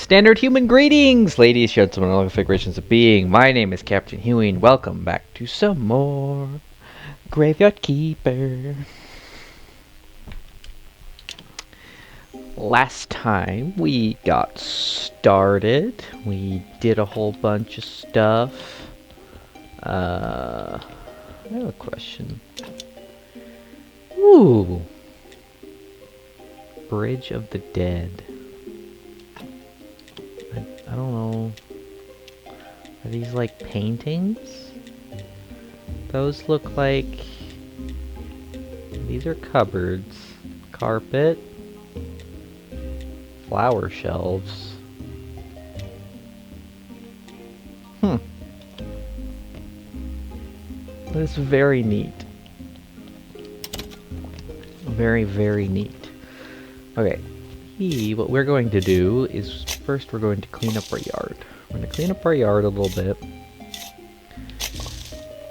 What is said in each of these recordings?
Standard human greetings, ladies, gentlemen, all configurations of being. My name is Captain Huey, and welcome back to some more Graveyard Keeper. Last time we got started, we did a whole bunch of stuff. I have a question. Ooh. Bridge of the Dead. I don't know. Are these like paintings? Those look like... These are cupboards. Carpet. Flower shelves. That's very neat. Very, very neat. Okay. What we're going to do is first we're going to clean up our yard. We're going to clean up our yard a little bit.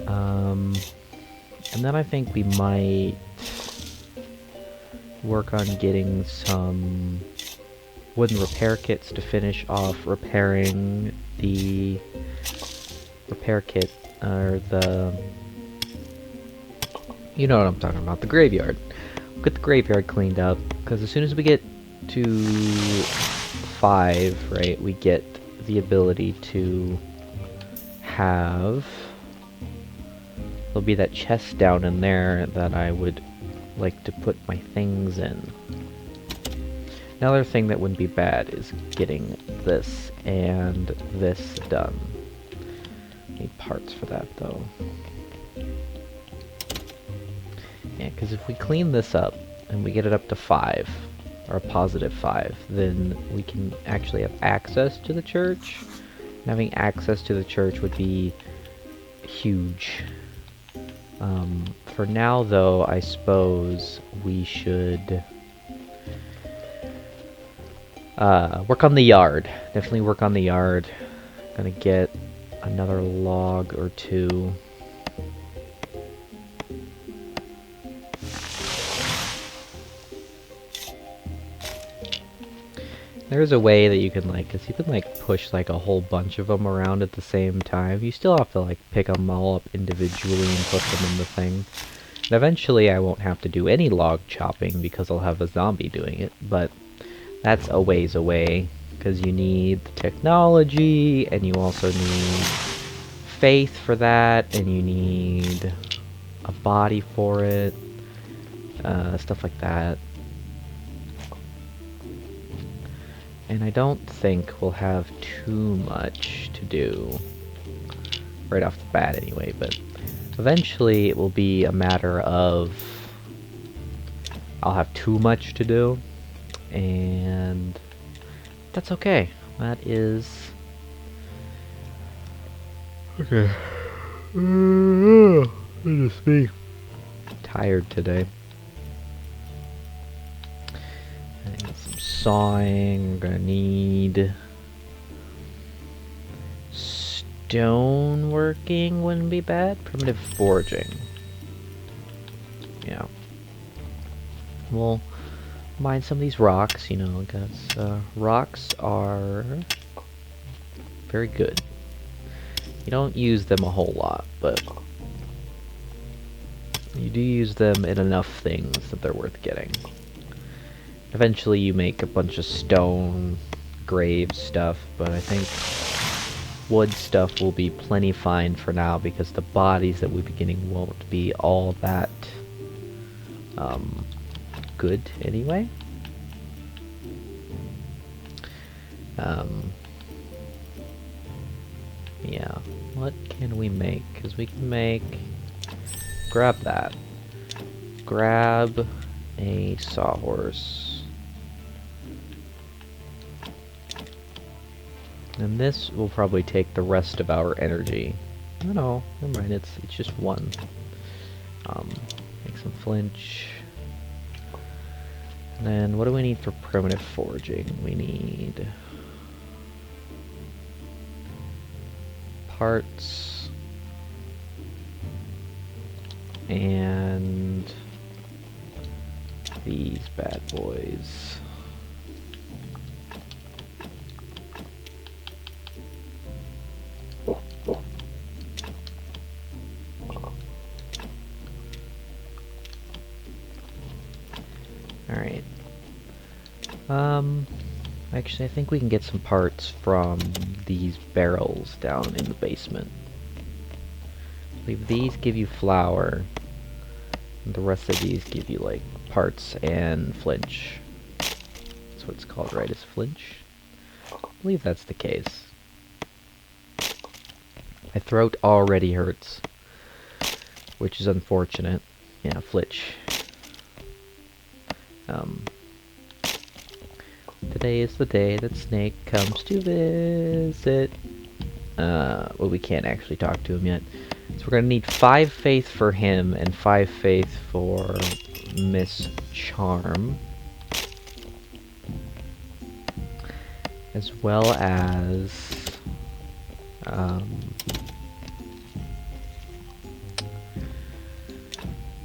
And then I think we might work on getting some wooden repair kits to finish off repairing the repair kit, or the... You know what I'm talking about, the graveyard. We'll get the graveyard cleaned up, because as soon as we get to 5, right, we get the ability to have... There'll be that chest down in there that I would like to put my things in. Another thing that wouldn't be bad is getting this and this done. Need parts for that though. Yeah, because if we clean this up and we get it up to 5, or a positive 5, then we can actually have access to the church. And having access to the church would be huge. For now, though, I suppose we should work on the yard. Definitely work on the yard. Gonna get another log or two. There's a way that you can, like, cause you can, like, push, like, a whole bunch of them around at the same time. You still have to, like, pick them all up individually and put them in the thing. And eventually I won't have to do any log chopping because I'll have a zombie doing it, but that's a ways away, because you need the technology, and you also need faith for that, and you need a body for it, stuff like that. And I don't think we'll have too much to do, right off the bat anyway, but eventually it will be a matter of I'll have too much to do, and that's okay. That is... Okay. Just me. Tired today. Some sawing. We're gonna need stone working, wouldn't be bad. Primitive forging. Yeah. We'll mine some of these rocks, you know, because rocks are very good. You don't use them a whole lot, but you do use them in enough things that they're worth getting. Eventually you make a bunch of stone, grave stuff, but I think wood stuff will be plenty fine for now because the bodies that we'll be getting won't be all that good anyway. Yeah, what can we make? Because we can make... Grab that. Grab a sawhorse. And this will probably take the rest of our energy. No, never mind, it's just one. Make some flinch. And then what do we need for primitive forging? We need parts and these bad boys. Actually, I think we can get some parts from these barrels down in the basement. I believe these give you flour, and the rest of these give you, like, parts and flinch. That's what it's called, right? Is flinch? I believe that's the case. My throat already hurts, which is unfortunate. Yeah, flitch. Today is the day that Snake comes to visit. Well, we can't actually talk to him yet. So we're gonna need 5 faith for him and 5 faith for Miss Charm. As well as...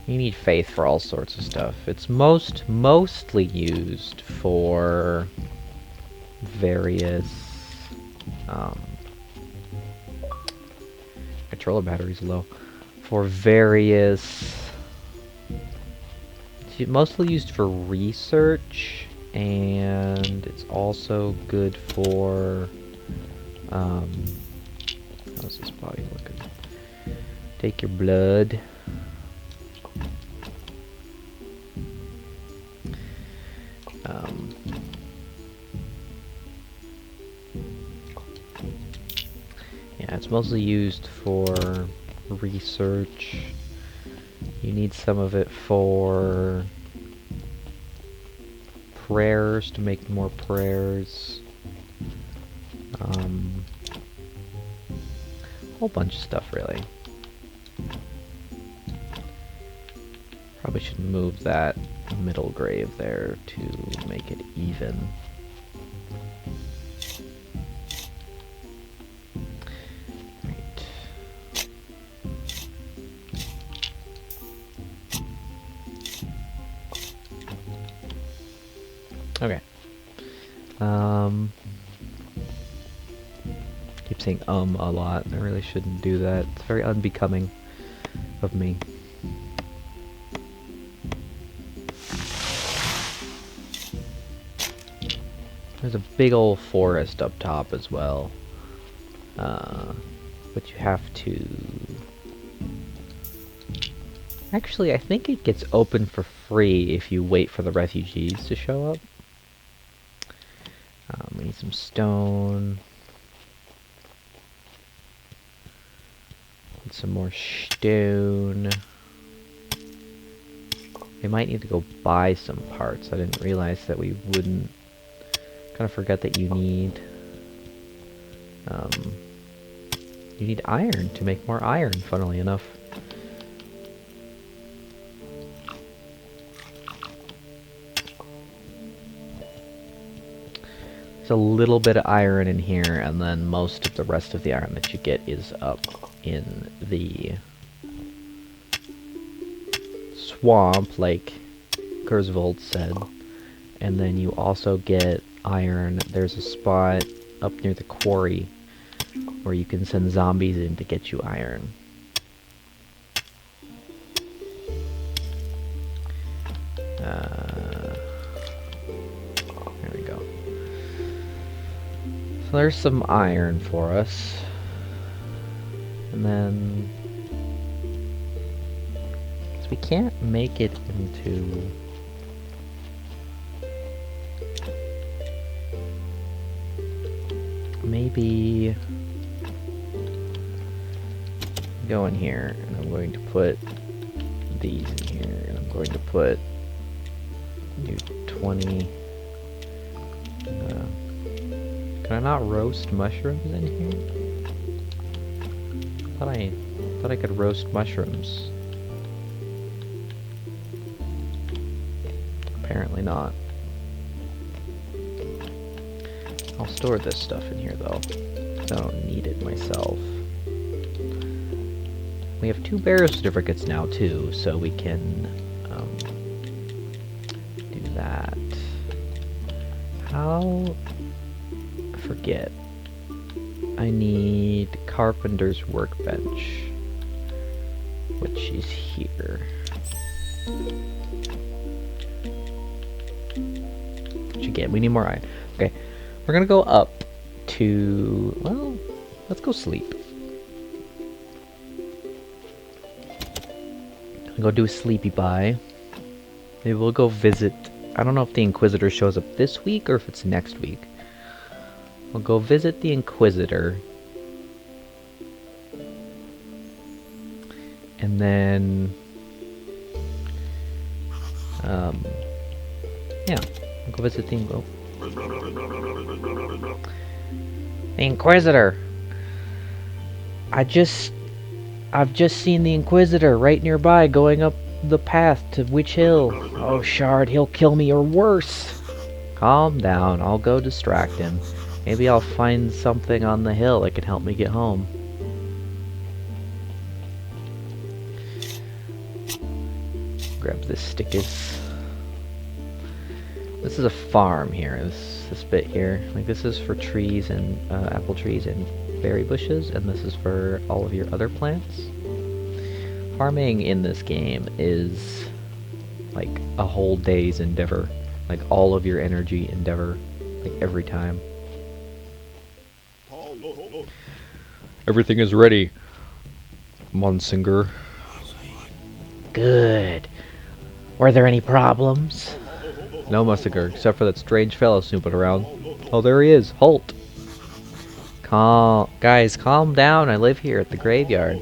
you need faith for all sorts of stuff. It's mostly used for various controller batteries low. For various, it's mostly used for research, and it's also good for how's this body looking? Take your blood. Yeah, it's mostly used for research. You need some of it for prayers, to make more prayers. A whole bunch of stuff, really. Probably should move that middle grave there to make it even. Okay. Keep saying a lot. I really shouldn't do that. It's very unbecoming of me. There's a big old forest up top as well. But you have to... Actually, I think it gets open for free if you wait for the refugees to show up. We need some stone. Need some more stone. We might need to go buy some parts. I didn't realize that we wouldn't. Kind of forgot that you need iron to make more iron, funnily enough. There's a little bit of iron in here, and then most of the rest of the iron that you get is up in the swamp, like Kurzvold said. And then you also get iron. There's a spot up near the quarry where you can send zombies in to get you iron. There we go. So there's some iron for us. And then... so we can't make it into... maybe... go in here, and I'm going to put these in here, and I'm going to put new 20. Can I not roast mushrooms in here? Thought I could roast mushrooms. Apparently not. I'll store this stuff in here though, because I don't need it myself. We have 2 burial certificates now too, so we can do that. How... I forget. I need carpenter's workbench, which is here. Which again. We need more iron. Okay, we're gonna go up to, well, let's go sleep. Go do a sleepy bye. Maybe we'll go visit. I don't know if the Inquisitor shows up this week or if it's next week. We'll go visit the Inquisitor. And then yeah, we'll go visit the Inquisitor. I've just seen the Inquisitor right nearby going up the path to Witch Hill. Oh, Shard, he'll kill me or worse. Calm down, I'll go distract him. Maybe I'll find something on the hill that can help me get home. Grab this stickers. This is a farm here, this bit here. Like, this is for trees and apple trees and berry bushes, and this is for all of your other plants. Farming in this game is like a whole day's endeavor. Like, all of your energy endeavor, like, every time. Everything is ready, Monsignor. Good. Were there any problems? No, Monsignor, except for that strange fellow snooping around. Oh, there he is. Halt. Guys, calm down. I live here at the graveyard.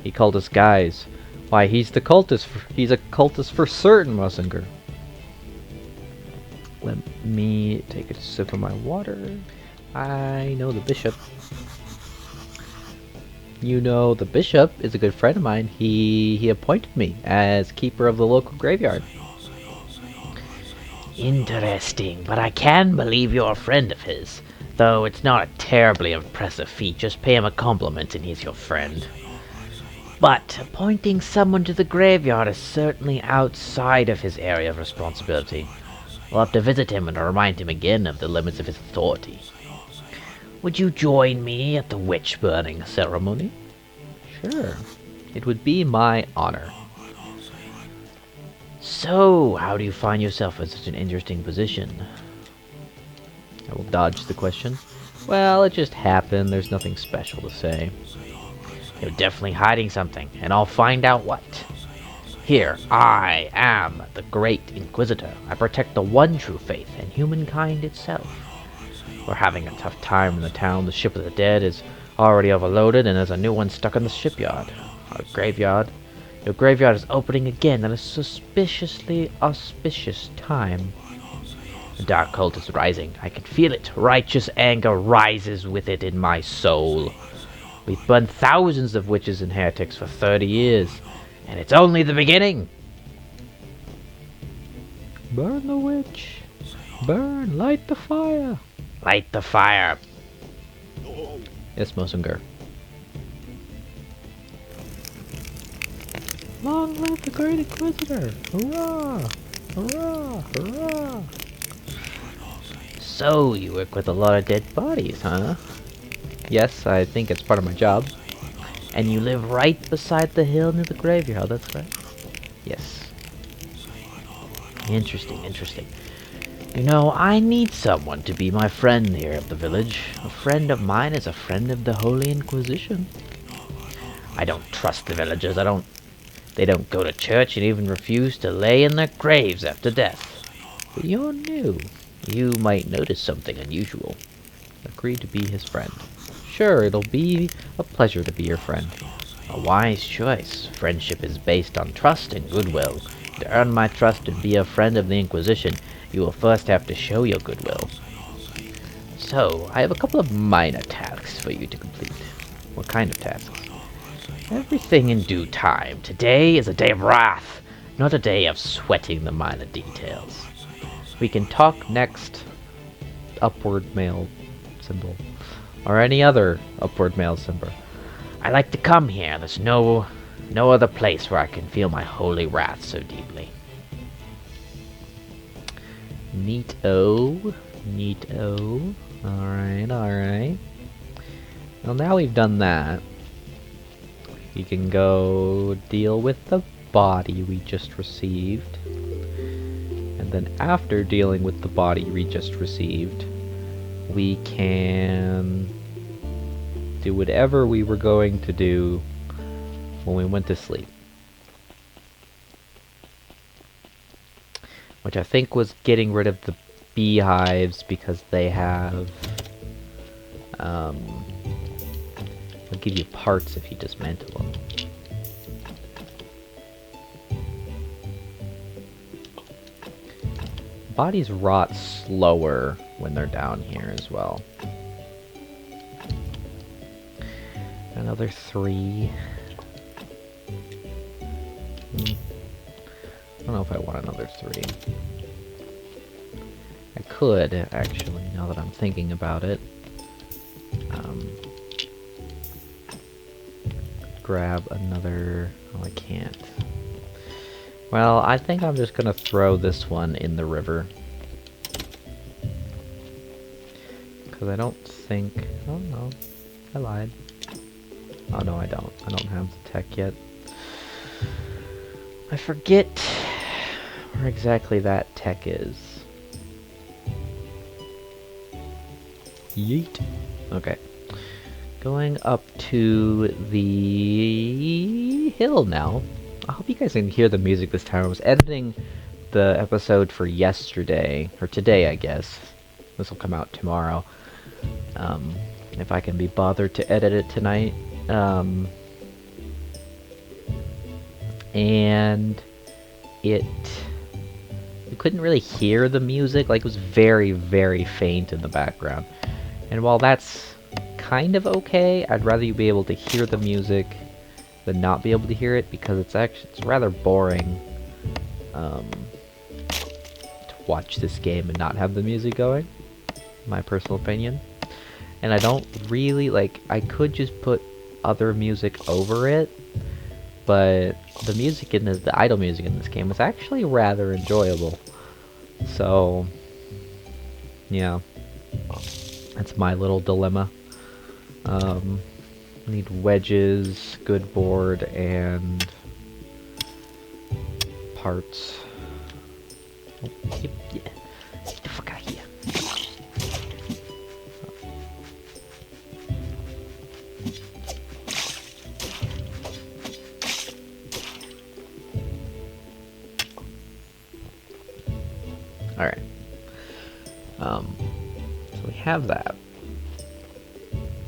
He called us guys. Why, he's the cultist. He's a cultist for certain, Monsignor. Let me take a sip of my water. I know the bishop. You know, the bishop is a good friend of mine. He appointed me as keeper of the local graveyard. Interesting, but I can believe you're a friend of his. Though it's not a terribly impressive feat, just pay him a compliment and he's your friend. But appointing someone to the graveyard is certainly outside of his area of responsibility. We'll have to visit him and remind him again of the limits of his authority. Would you join me at the witch burning ceremony? Sure. It would be my honor. So, how do you find yourself in such an interesting position? I will dodge the question. Well, it just happened. There's nothing special to say. You're definitely hiding something, and I'll find out what. Here, I am the Great Inquisitor. I protect the one true faith and humankind itself. We're having a tough time in the town. The ship of the dead is already overloaded, and there's a new one stuck in the shipyard. Your graveyard is opening again at a suspiciously auspicious time. The dark cult is rising. I can feel it. Righteous anger rises with it in my soul. We've burned thousands of witches and heretics for 30 years, and it's only the beginning. Burn the witch. Burn. Light the fire. Light the fire. Yes, Monsignor. Long live the Great Inquisitor! Hurrah! Hurrah! Hurrah! So, you work with a lot of dead bodies, huh? Yes, I think it's part of my job. And you live right beside the hill near the graveyard, that's right? Yes. Interesting, interesting. You know, I need someone to be my friend here at the village. A friend of mine is a friend of the Holy Inquisition. I don't trust the villagers. They don't go to church and even refuse to lay in their graves after death. But you're new. You might notice something unusual. Agree to be his friend. Sure, it'll be a pleasure to be your friend. A wise choice. Friendship is based on trust and goodwill. To earn my trust and be a friend of the Inquisition, you will first have to show your goodwill. So, I have a couple of minor tasks for you to complete. What kind of tasks? Everything in due time. Today is a day of wrath, not a day of sweating the minor details. We can talk next. Upward mail symbol. Or any other upward mail symbol. I like to come here. There's no other place where I can feel my holy wrath so deeply. Neato. Neato. Alright, alright. Well, now we've done that. We can go deal with the body we just received. And then after dealing with the body we just received, we can do whatever we were going to do when we went to sleep. Which I think was getting rid of the beehives because they have... they'll give you parts if you dismantle them. Bodies rot slower when they're down here as well. Another 3. I don't know if I want another 3. I could, actually, now that I'm thinking about it. Grab another... Oh, I can't. Well, I think I'm just gonna throw this one in the river. Because I don't think... Oh, no. I lied. Oh, no, I don't. I don't have the tech yet. I forget where exactly that tech is. Yeet. Okay. Going up to the hill now. I hope you guys can hear the music this time. I was editing the episode for yesterday, or today, I guess. This will come out tomorrow. If I can be bothered to edit it tonight. And you couldn't really hear the music. Like, it was very, very faint in the background. And while that's kind of okay, I'd rather you be able to hear the music than not be able to hear it, because it's rather boring to watch this game and not have the music going, my personal opinion. And I don't really, like, I could just put other music over it, but the music in this, the idle music in this game was actually rather enjoyable. So, yeah, that's my little dilemma. Need wedges, good board, and parts. Oh, yeah. Get the fuck out of here. Alright. So we have that.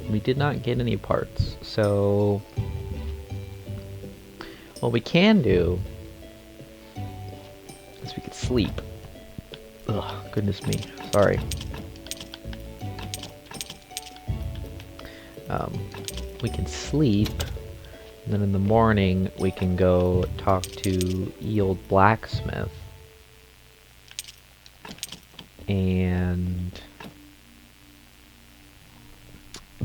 We did not get any parts, so what we can do is we could sleep. Ugh, goodness me, sorry. We can sleep, and then in the morning we can go talk to the old blacksmith and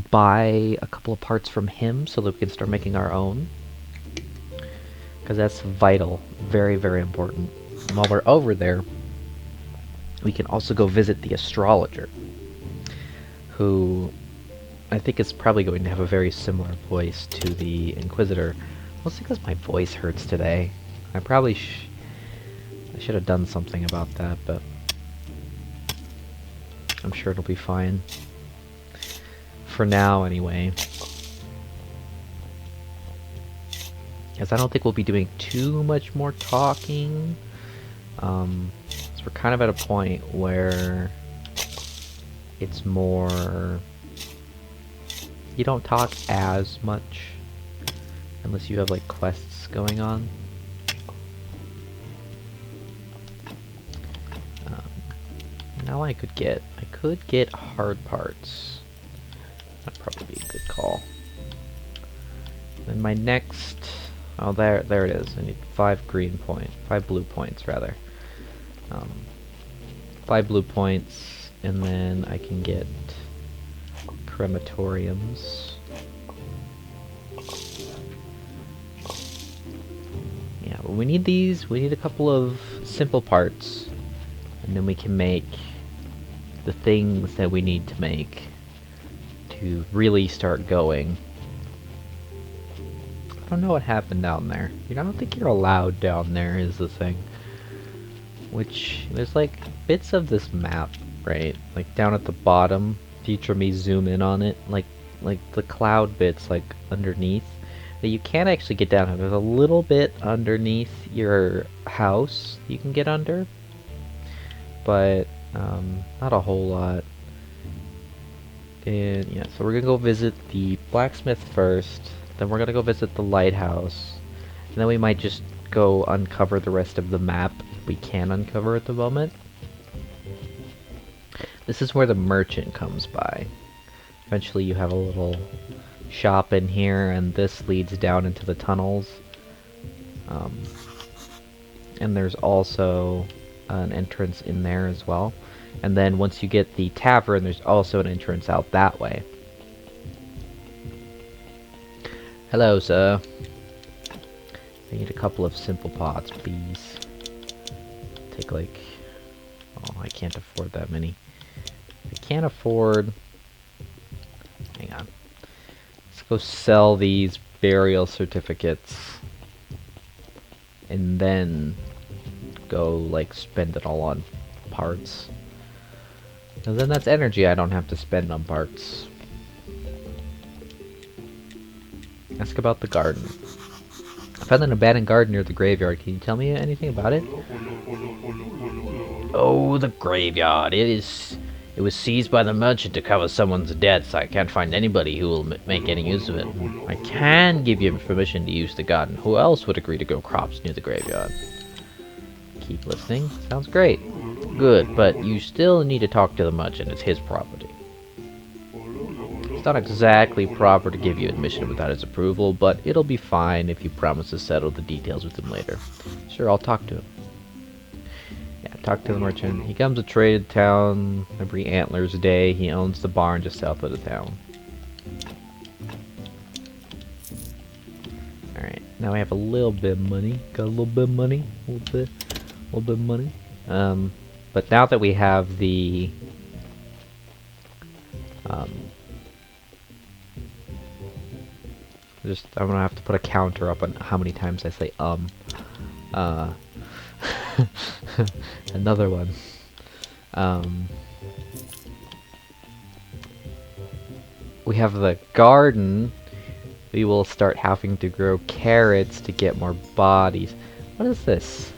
buy a couple of parts from him so that we can start making our own, because that's vital, very, very important. And while we're over there, we can also go visit the astrologer, who I think is probably going to have a very similar voice to the Inquisitor. Mostly because my voice hurts today. I probably I should have done something about that, but I'm sure it'll be fine. For now, anyway. Because I don't think we'll be doing too much more talking. So we're kind of at a point where it's more... You don't talk as much unless you have like quests going on. Now I could get hard parts. That'd probably be a good call. Then my next, oh there it is. I need 5 blue points rather. 5 blue points, and then I can get crematoriums. Yeah, but we need these. We need a couple of simple parts, and then we can make the things that we need to make to really start going. I don't know what happened down there. You know, I don't think you're allowed down there is the thing. which there's like bits of this map, right? Like down at the bottom, future me zoom in on it, like the cloud bits like underneath that you can't actually get down. There's a little bit underneath your house you can get under, but not a whole lot. And yeah, so we're gonna go visit the blacksmith first, then we're gonna go visit the lighthouse, and then we might just go uncover the rest of the map we can uncover at the moment. This is where the merchant comes by. Eventually you have a little shop in here, and this leads down into the tunnels. And there's also an entrance in there as well. And then once you get the tavern, there's also an entrance out that way. Hello, sir. I need a couple of simple pots, please. Take like... oh, I can't afford that many. I can't afford... hang on. Let's go sell these burial certificates. And then go, like, spend it all on parts. And then that's energy I don't have to spend on parts. Ask about the garden. I found an abandoned garden near the graveyard. Can you tell me anything about it? Oh, the graveyard. It was seized by the merchant to cover someone's death. I can't find anybody who will make any use of it. I can give you permission to use the garden. Who else would agree to grow crops near the graveyard? Keep listening. Sounds great. Good, but you still need to talk to the merchant. It's his property. It's not exactly proper to give you admission without his approval, but it'll be fine if you promise to settle the details with him later. Sure, I'll talk to him. Yeah, talk to the merchant. He comes to trade town every Antlers Day. He owns the barn just south of the town. Alright, now we have a little bit of money. Got a little bit of money. A little bit of money. But now that we have the I'm gonna have to put a counter up on how many times I say another one. We have the garden. We will start having to grow carrots to get more bodies. What is this?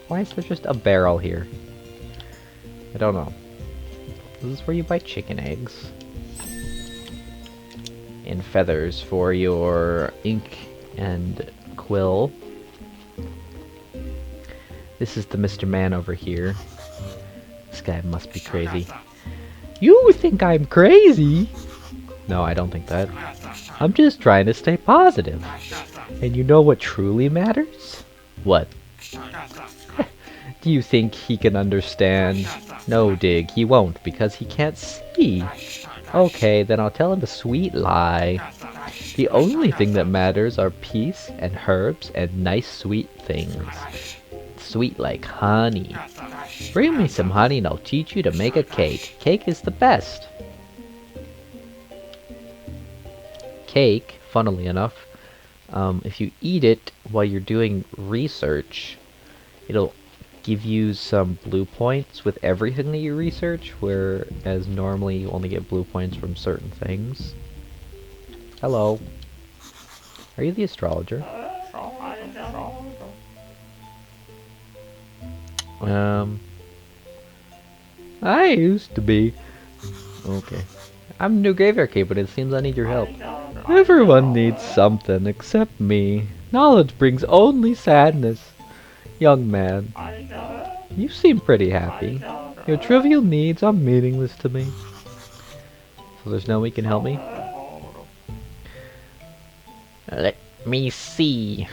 Why is there just a barrel here? I don't know. This is where you buy chicken eggs. And feathers for your ink and quill. This is the Mr. Man over here. This guy must be crazy. You think I'm crazy? No, I don't think that. I'm just trying to stay positive. And you know what truly matters? What? Do you think he can understand? No, Dig, he won't, because he can't see. Okay, then I'll tell him a sweet lie. The only thing that matters are peace and herbs and nice sweet things. Sweet like honey. Bring me some honey and I'll teach you to make a cake. Cake is the best. Cake, funnily enough, if you eat it while you're doing research, it'll give you some blue points with everything that you research, whereas normally you only get blue points from certain things. Hello. Are you the astrologer? I used to be. Okay. I'm the new graveyard king, but it seems I need your help. Everyone needs something except me. Knowledge brings only sadness. Young man, you seem pretty happy. Your trivial needs are meaningless to me. So there's no one can help me? Let me see.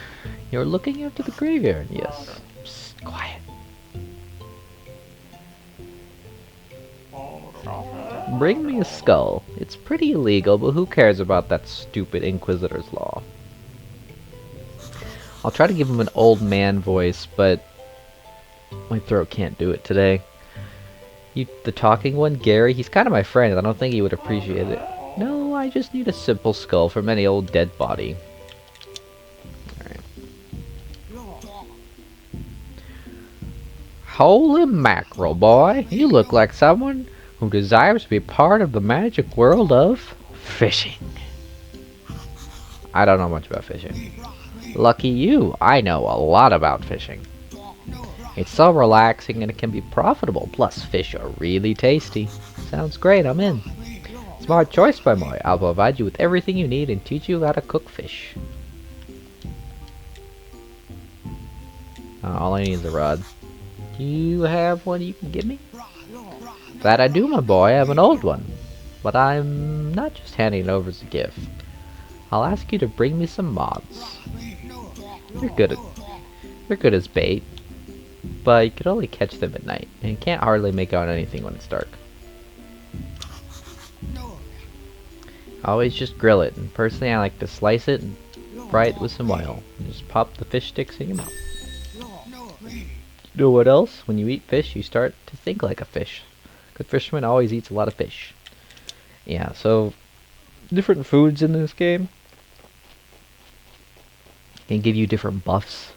You're looking after the graveyard, yes. Psst, quiet. Bring me a skull. It's pretty illegal, but who cares about that stupid Inquisitor's law? I'll try to give him an old man voice, but my throat can't do it today. The talking one, Gary, he's kind of my friend. I don't think he would appreciate it. No, I just need a simple skull from any old dead body. Alright. Holy mackerel, boy. You look like someone who desires to be part of the magic world of fishing. I don't know much about fishing. Lucky you, I know a lot about fishing. It's so relaxing and it can be profitable, plus fish are really tasty. Sounds great, I'm in. Smart choice, my boy. I'll provide you with everything you need and teach you how to cook fish. All I need is a rod. Do you have one you can give me? That I do, my boy. I have an old one. But I'm not just handing it over as a gift. I'll ask you to bring me some moths. You're good as bait. But you can only catch them at night, and you can't hardly make out anything when it's dark. Always just grill it, and personally I like to slice it and fry it with some oil. Just pop the fish sticks in your mouth. You know what else? When you eat fish, you start to think like a fish. Good fisherman always eats a lot of fish. Yeah, so different foods in this game can give you different buffs.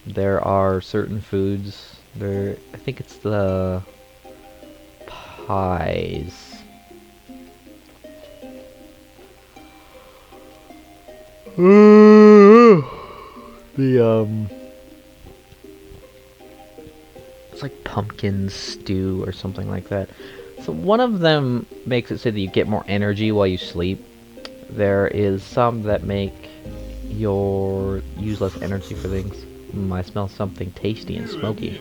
There are certain foods. I think it's the pies. It's like pumpkin stew or something like that. So one of them makes it so that you get more energy while you sleep. There is some that make your use less energy for things. I smell something tasty and smoky.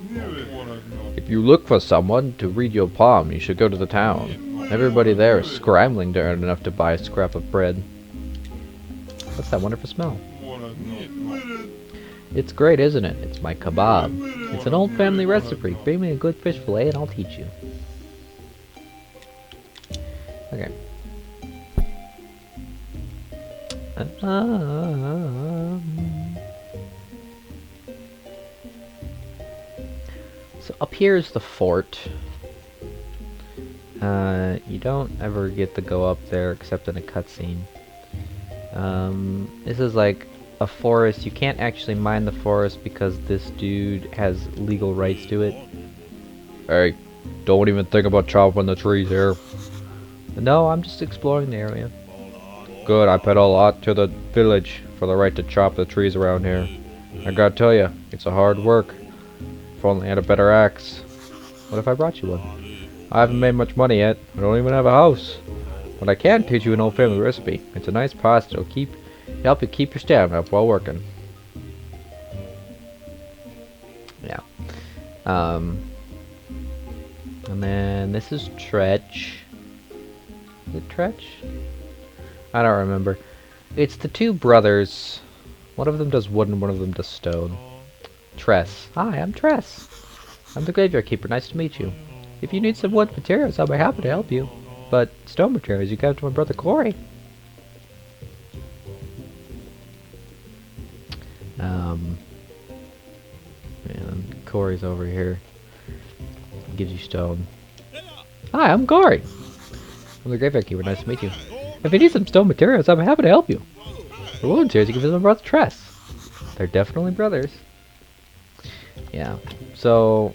If you look for someone to read your palm, you should go to the town. Everybody there is scrambling to earn enough to buy a scrap of bread. What's that wonderful smell? It's great, isn't it? It's my kebab. It's an old family recipe. Bring me a good fish fillet and I'll teach you. Okay. So up here is the fort. You don't ever get to go up there except in a cutscene. This is like a forest. You can't actually mine the forest because this dude has legal rights to it. Hey, don't even think about chopping the trees here. No, I'm just exploring the area. Good, I paid a lot to the village for the right to chop the trees around here. I gotta tell you, it's a hard work. If only I had a better axe. What if I brought you one? I haven't made much money yet. I don't even have a house. But I can teach you an old family recipe. It's a nice pasta. It'll help you keep your stamina up while working. Yeah. And then this is Tretch. Is it Tretch? I don't remember. It's the two brothers. One of them does wood and one of them does stone. Tress. Hi, I'm Tress. I'm the graveyard keeper. Nice to meet you. If you need some wood materials, I'll be happy to help you. But stone materials, you got to my brother Corey. And Corey's over here. Gives you stone. Hi, I'm Corey. I'm the graveyard keeper. Nice to meet you. If you need some stone materials, I'm happy to help you. For wood materials, you can visit my brother Tress. They're definitely brothers. Yeah. So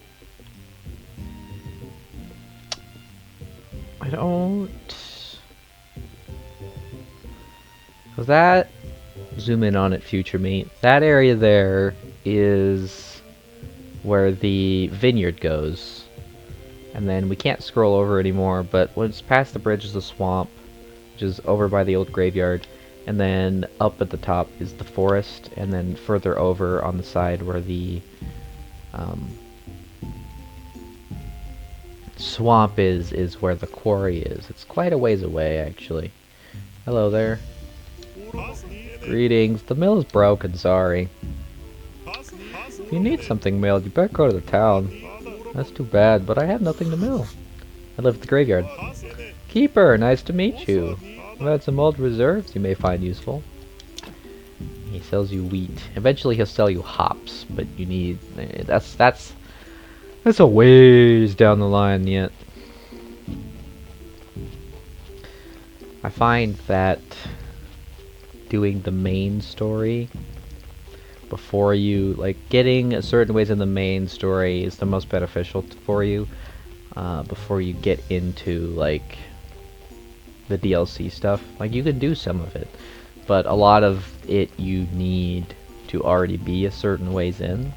I don't. So that, zoom in on it, future me. That area there is where the vineyard goes. And then we can't scroll over anymore, but once past the bridge is the swamp, which is over by the old graveyard. And then up at the top is the forest, and then further over on the side where the swamp is where the quarry is. It's quite a ways away, actually. Hello there. Greetings. The mill is broken, sorry. If you need something milled, you better go to the town. That's too bad, but I have nothing to mill. I live at the graveyard. Keeper, nice to meet you. I've had some old reserves you may find useful. He sells you wheat. Eventually he'll sell you hops, but you need... That's a ways down the line yet. I find that doing the main story before you, like, getting a certain ways in the main story is the most beneficial for you, before you get into, like, the DLC stuff. Like, you can do some of it, but a lot of it you need to already be a certain ways in.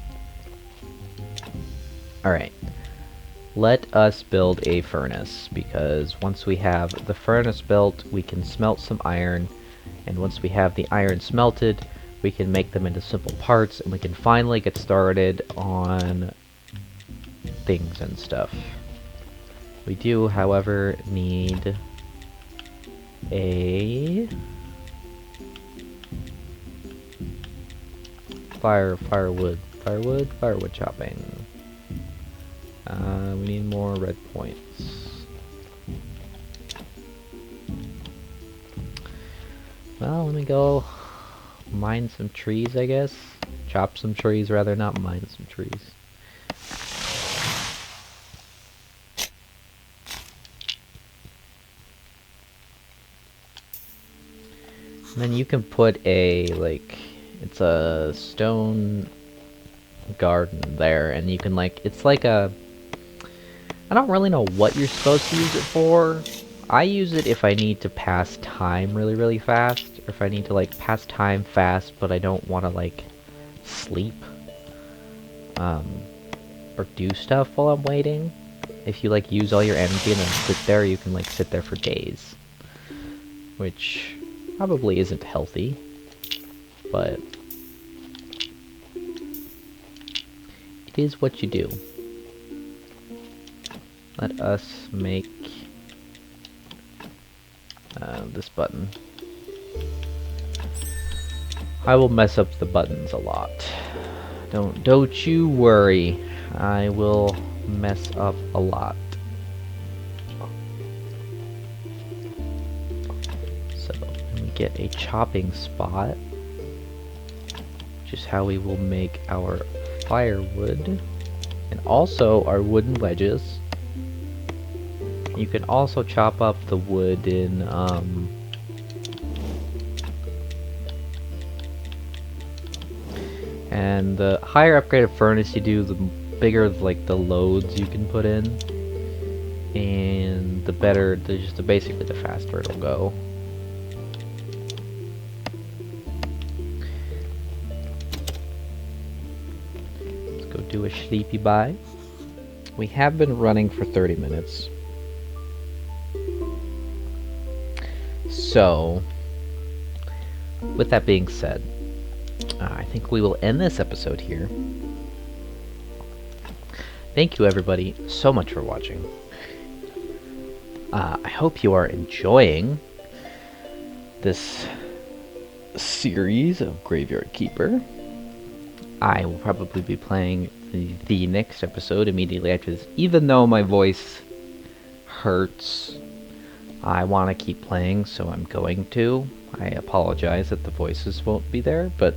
Alright. Let us build a furnace, because once we have the furnace built, we can smelt some iron, and once we have the iron smelted, we can make them into simple parts, and we can finally get started on things and stuff. We do, however, need a firewood chopping. We need more red points. Well, let me go mine some trees, I guess. Chop some trees, rather, not mine some trees. And then you can put a, like, it's a stone garden there, and you can, like, it's like a, I don't really know what you're supposed to use it for. I use it if I need to pass time really fast, or if I need to, like, pass time fast, but I don't want to, like, sleep, or do stuff while I'm waiting. If you, like, use all your energy and then sit there, you can, like, sit there for days. Which probably isn't healthy, but it is what you do. Let us make this button. I will mess up the buttons a lot. Don't you worry. I will mess up a lot. So, let me get a chopping spot, which is how we will make our firewood, and also our wooden wedges. You can also chop up the wood in, and the higher upgraded furnace you do, the bigger, like, the loads you can put in, and the better, basically the faster it'll go. Let's go do a sleepy bye. We have been running for 30 minutes. So, with that being said, I think we will end this episode here. Thank you everybody so much for watching. I hope you are enjoying this series of Graveyard Keeper. I will probably be playing the next episode immediately after this. Even though my voice hurts, I want to keep playing, so I'm going to. I apologize that the voices won't be there, but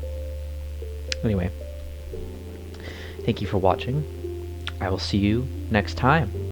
anyway. Thank you for watching. I will see you next time.